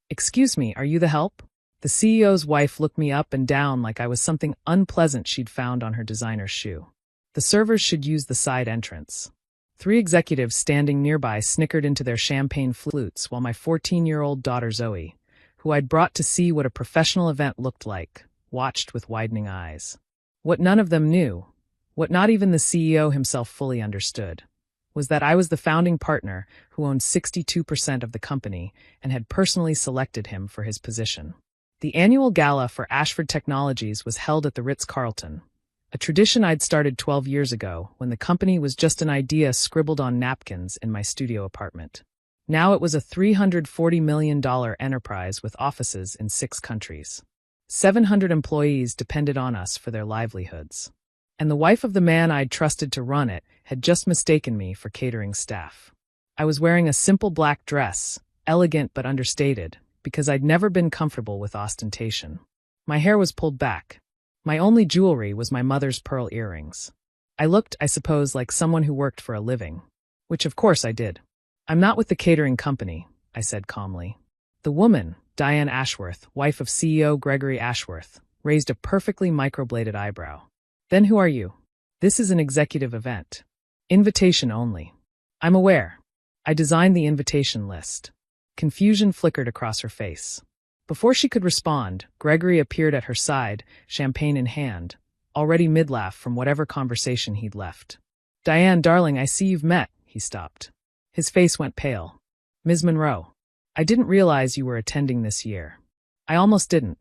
"Excuse me, are you the help?" The CEO's wife looked me up and down like I was something unpleasant she'd found on her designer shoe. The servers should use the side entrance. 3 executives standing nearby snickered into their champagne flutes while my 14-year-old daughter Zoe, who I'd brought to see what a professional event looked like, watched with widening eyes. What none of them knew, what not even the CEO himself fully understood, was that I was the founding partner who owned 62% of the company and had personally selected him for his position. The annual gala for Ashford Technologies was held at the Ritz-Carlton, a tradition I'd started 12 years ago when the company was just an idea scribbled on napkins in my studio apartment. Now it was a $340 million enterprise with offices in 6 countries. 700 employees depended on us for their livelihoods. And the wife of the man I'd trusted to run it had just mistaken me for catering staff. I was wearing a simple black dress, elegant but understated, because I'd never been comfortable with ostentation. My hair was pulled back. My only jewelry was my mother's pearl earrings. I looked, I suppose, like someone who worked for a living. Which of course I did. "I'm not with the catering company," I said calmly. The woman, Diane Ashworth, wife of CEO Gregory Ashworth, raised a perfectly microbladed eyebrow. "Then who are you?" "This is an executive event. Invitation only." "I'm aware." I designed the invitation list. Confusion flickered across her face. Before she could respond, Gregory appeared at her side, champagne in hand, already mid-laugh from whatever conversation he'd left. "Diane, darling, I see you've met," he stopped. His face went pale. "Ms. Monroe, I didn't realize you were attending this year." "I almost didn't.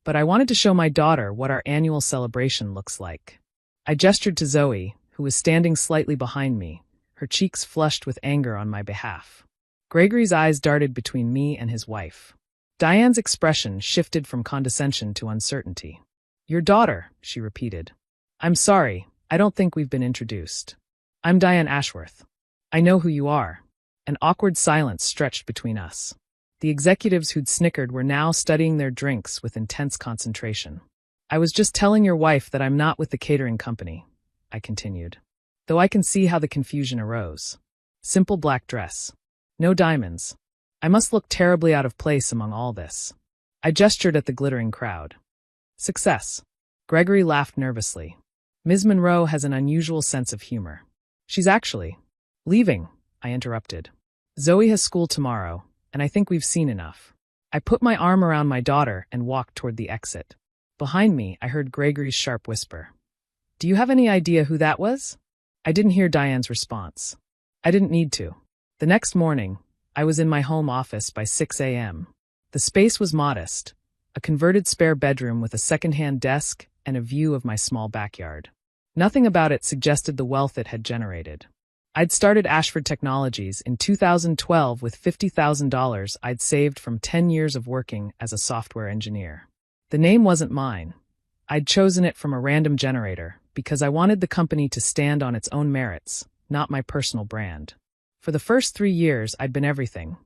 But I wanted to show my daughter what our annual celebration looks like." I gestured to Zoe, who was standing slightly behind me, her cheeks flushed with anger on my behalf. Gregory's eyes darted between me and his wife. Diane's expression shifted from condescension to uncertainty. "Your daughter," she repeated. "I'm sorry, I don't think we've been introduced. I'm Diane Ashworth." "I know who you are." An awkward silence stretched between us. The executives who'd snickered were now studying their drinks with intense concentration. "I was just telling your wife that I'm not with the catering company," I continued. Though I can see how the confusion arose. Simple black dress. No diamonds. I must look terribly out of place among all this. I gestured at the glittering crowd. "Success." Gregory laughed nervously. "Ms. Monroe has an unusual sense of humor." "She's actually leaving," I interrupted. "Zoe has school tomorrow, and I think we've seen enough." I put my arm around my daughter and walked toward the exit. Behind me, I heard Gregory's sharp whisper. "Do you have any idea who that was?" I didn't hear Diane's response. I didn't need to. The next morning, I was in my home office by 6 a.m. The space was modest, a converted spare bedroom with a second-hand desk and a view of my small backyard. Nothing about it suggested the wealth it had generated. I'd started Ashford Technologies in 2012 with $50,000 I'd saved from 10 years of working as a software engineer. The name wasn't mine. I'd chosen it from a random generator because I wanted the company to stand on its own merits, not my personal brand. For the first 3 years, I'd been everything.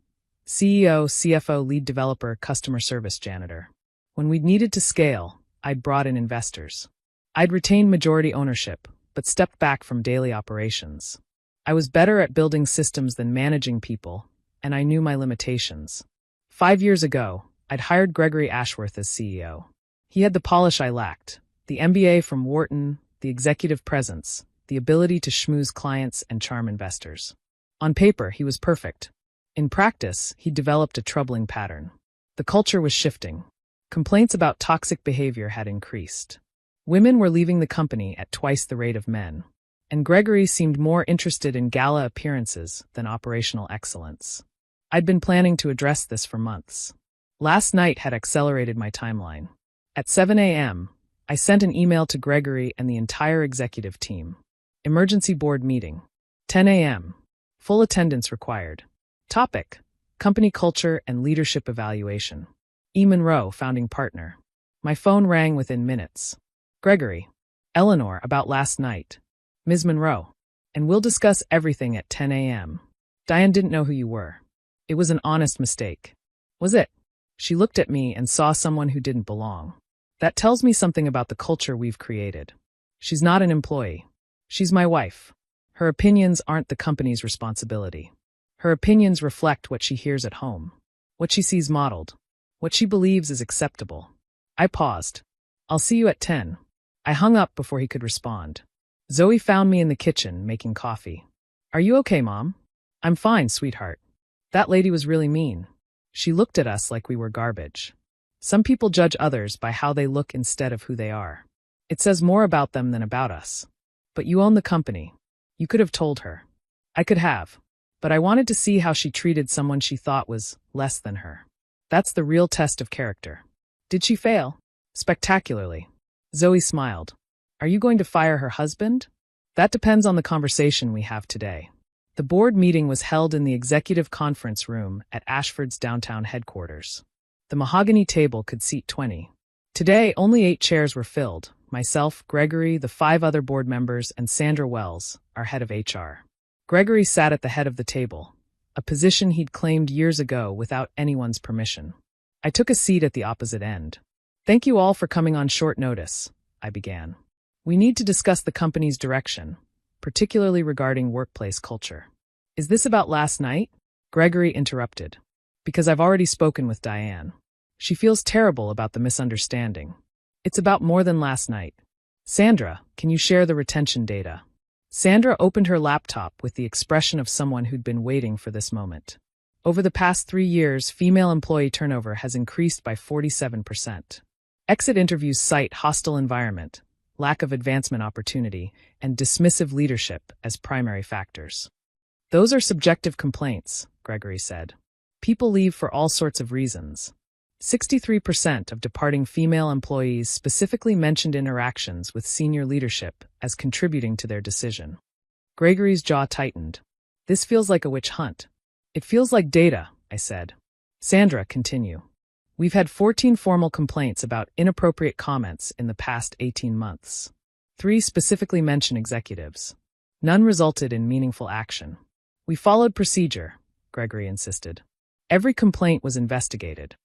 CEO, CFO, lead developer, customer service janitor. When we'd needed to scale, I'd brought in investors. I'd retained majority ownership, but stepped back from daily operations. I was better at building systems than managing people, and I knew my limitations. 5 years ago, I'd hired Gregory Ashworth as CEO. He had the polish I lacked, the MBA from Wharton, the executive presence, the ability to schmooze clients and charm investors. On paper, he was perfect. In practice, he developed a troubling pattern. The culture was shifting. Complaints about toxic behavior had increased. Women were leaving the company at twice the rate of men. And Gregory seemed more interested in gala appearances than operational excellence. I'd been planning to address this for months. Last night had accelerated my timeline. At 7 a.m., I sent an email to Gregory and the entire executive team. Emergency board meeting. 10 a.m. Full attendance required. Topic: Company culture and leadership evaluation. E. Monroe, founding partner. My phone rang within minutes. Gregory. Eleanor, about last night. Ms. Monroe. And we'll discuss everything at 10 a.m. Diane didn't know who you were. It was an honest mistake. Was it? She looked at me and saw someone who didn't belong. That tells me something about the culture we've created. She's not an employee. She's my wife. Her opinions aren't the company's responsibility. Her opinions reflect what she hears at home, what she sees modeled. What she believes is acceptable. I paused. I'll see you at 10. I hung up before he could respond. Zoe found me in the kitchen, making coffee. Are you okay, Mom? I'm fine, sweetheart. That lady was really mean. She looked at us like we were garbage. Some people judge others by how they look instead of who they are. It says more about them than about us. But you own the company. You could have told her. I could have. But I wanted to see how she treated someone she thought was less than her. That's the real test of character. Did she fail? Spectacularly. Zoe smiled. Are you going to fire her husband? That depends on the conversation we have today. The board meeting was held in the executive conference room at Ashford's downtown headquarters. The mahogany table could seat 20. Today, only 8 chairs were filled. Myself, Gregory, the 5 other board members, and Sandra Wells, our head of HR. Gregory sat at the head of the table, a position he'd claimed years ago without anyone's permission. I took a seat at the opposite end. Thank you all for coming on short notice, I began. We need to discuss the company's direction, particularly regarding workplace culture. Is this about last night? Gregory interrupted. Because I've already spoken with Diane. She feels terrible about the misunderstanding. It's about more than last night. Sandra, can you share the retention data? Sandra opened her laptop with the expression of someone who'd been waiting for this moment. Over the past 3 years, female employee turnover has increased by 47%. Exit interviews cite hostile environment, lack of advancement opportunity, and dismissive leadership as primary factors. Those are subjective complaints, Gregory said. People leave for all sorts of reasons. 63% of departing female employees specifically mentioned interactions with senior leadership as contributing to their decision. Gregory's jaw tightened. This feels like a witch hunt. It feels like data, I said. Sandra, continue. We've had 14 formal complaints about inappropriate comments in the past 18 months. 3 specifically mention executives. None resulted in meaningful action. We followed procedure, Gregory insisted. Every complaint was investigated.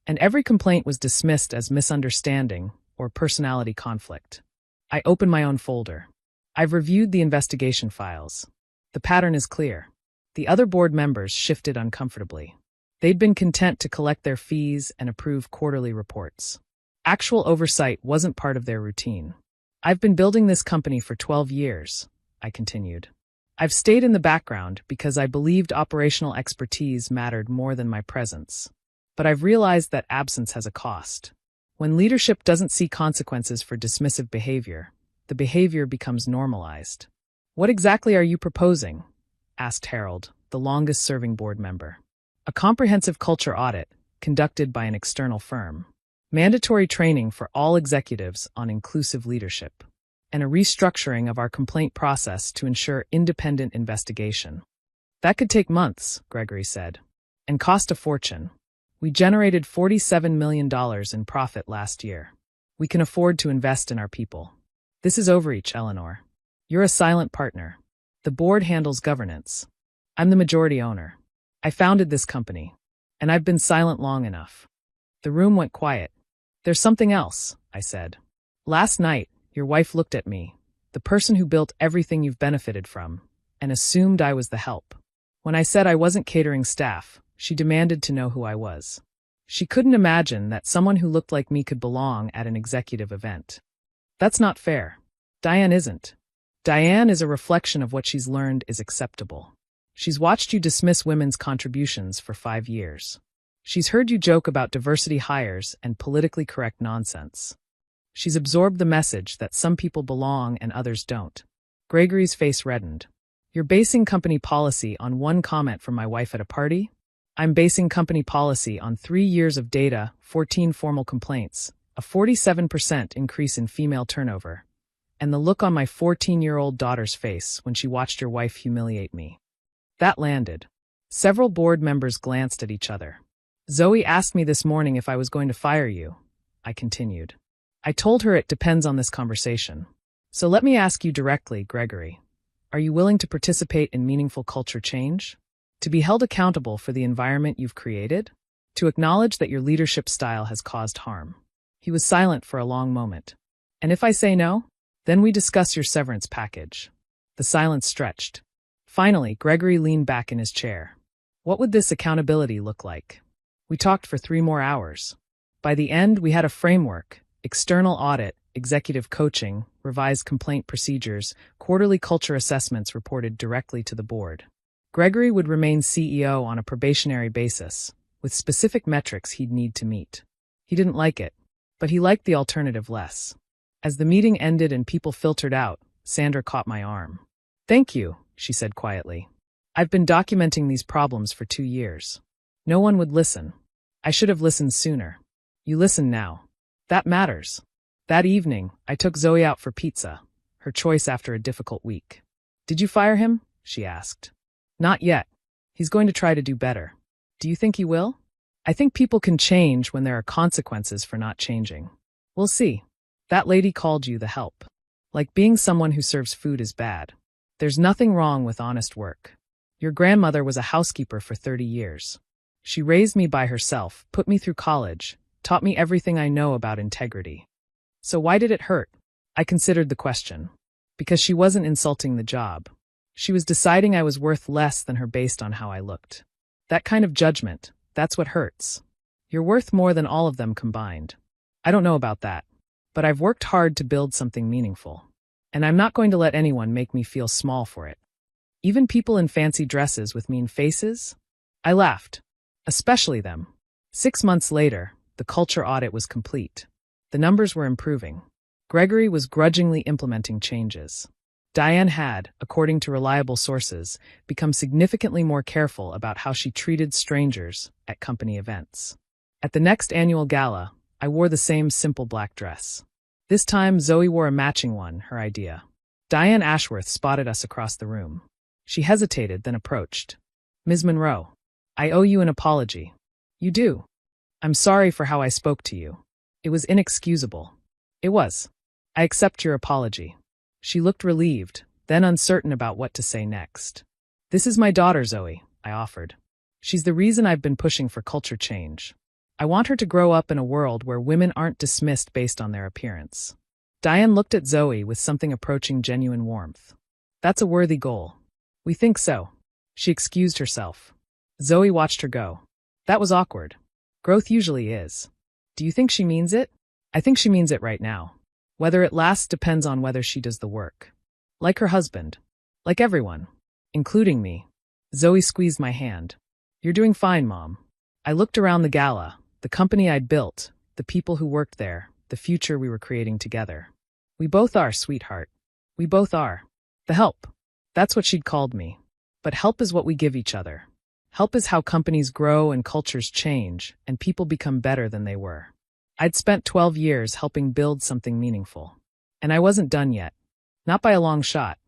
And every complaint was dismissed as misunderstanding or personality conflict. I opened my own folder. I've reviewed the investigation files. The pattern is clear. The other board members shifted uncomfortably. They'd been content to collect their fees and approve quarterly reports. Actual oversight wasn't part of their routine. I've been building this company for 12 years, I continued. I've stayed in the background because I believed operational expertise mattered more than my presence. But I've realized that absence has a cost. When leadership doesn't see consequences for dismissive behavior, the behavior becomes normalized. What exactly are you proposing? Asked Harold, the longest-serving board member. A comprehensive culture audit, conducted by an external firm. Mandatory training for all executives on inclusive leadership. And a restructuring of our complaint process to ensure independent investigation. That could take months, Gregory said. And cost a fortune. We generated $47 million in profit last year. We can afford to invest in our people. This is overreach, Eleanor. You're a silent partner. The board handles governance. I'm the majority owner. I founded this company. And I've been silent long enough. The room went quiet. There's something else, I said. Last night, your wife looked at me, the person who built everything you've benefited from, and assumed I was the help. When I said I wasn't catering staff, she demanded to know who I was. She couldn't imagine that someone who looked like me could belong at an executive event. That's not fair. Diane isn't. Diane is a reflection of what she's learned is acceptable. She's watched you dismiss women's contributions for 5 years. She's heard you joke about diversity hires and politically correct nonsense. She's absorbed the message that some people belong and others don't. Gregory's face reddened. You're basing company policy on one comment from my wife at a party? I'm basing company policy on 3 years of data, 14 formal complaints, a 47% increase in female turnover, and the look on my 14-year-old daughter's face when she watched your wife humiliate me. That landed. Several board members glanced at each other. Zoe asked me this morning if I was going to fire you, I continued. I told her it depends on this conversation. So let me ask you directly, Gregory. Are you willing to participate in meaningful culture change? To be held accountable for the environment you've created? To acknowledge that your leadership style has caused harm? He was silent for a long moment. And if I say no? Then we discuss your severance package. The silence stretched. Finally, Gregory leaned back in his chair. What would this accountability look like? We talked for 3 more hours. By the end, we had a framework: external audit, executive coaching, revised complaint procedures, quarterly culture assessments reported directly to the board. Gregory would remain CEO on a probationary basis, with specific metrics he'd need to meet. He didn't like it, but he liked the alternative less. As the meeting ended and people filtered out, Sandra caught my arm. "Thank you," she said quietly. "I've been documenting these problems for 2 years. No one would listen. I should have listened sooner. You listen now. That matters." That evening, I took Zoe out for pizza, her choice after a difficult week. "Did you fire him?" she asked. "Not yet. He's going to try to do better." "Do you think he will?" "I think people can change when there are consequences for not changing." "We'll see." "That lady called you the help. Like being someone who serves food is bad. There's nothing wrong with honest work. Your grandmother was a housekeeper for 30 years. She raised me by herself, put me through college, taught me everything I know about integrity. So why did it hurt?" I considered the question. Because she wasn't insulting the job. She was deciding I was worth less than her based on how I looked. That kind of judgment, that's what hurts. You're worth more than all of them combined. I don't know about that. But I've worked hard to build something meaningful. And I'm not going to let anyone make me feel small for it. Even people in fancy dresses with mean faces? I laughed. Especially them. 6 months later, the culture audit was complete. The numbers were improving. Gregory was grudgingly implementing changes. Diane had, according to reliable sources, become significantly more careful about how she treated strangers at company events. At the next annual gala, I wore the same simple black dress. This time, Zoe wore a matching one, her idea. Diane Ashworth spotted us across the room. She hesitated, then approached. "Ms. Monroe, I owe you an apology." "You do?" "I'm sorry for how I spoke to you. It was inexcusable." "It was. I accept your apology." She looked relieved, then uncertain about what to say next. "This is my daughter, Zoe," I offered. "She's the reason I've been pushing for culture change. I want her to grow up in a world where women aren't dismissed based on their appearance." Diane looked at Zoe with something approaching genuine warmth. "That's a worthy goal." "We think so." She excused herself. Zoe watched her go. That was awkward. Growth usually is. "Do you think she means it?" "I think she means it right now. Whether it lasts depends on whether she does the work. Like her husband. Like everyone. Including me." Zoe squeezed my hand. "You're doing fine, Mom." I looked around the gala, the company I'd built, the people who worked there, the future we were creating together. "We both are, sweetheart. We both are. The help." That's what she'd called me. But help is what we give each other. Help is how companies grow and cultures change, and people become better than they were. I'd spent 12 years helping build something meaningful. And I wasn't done yet. Not by a long shot.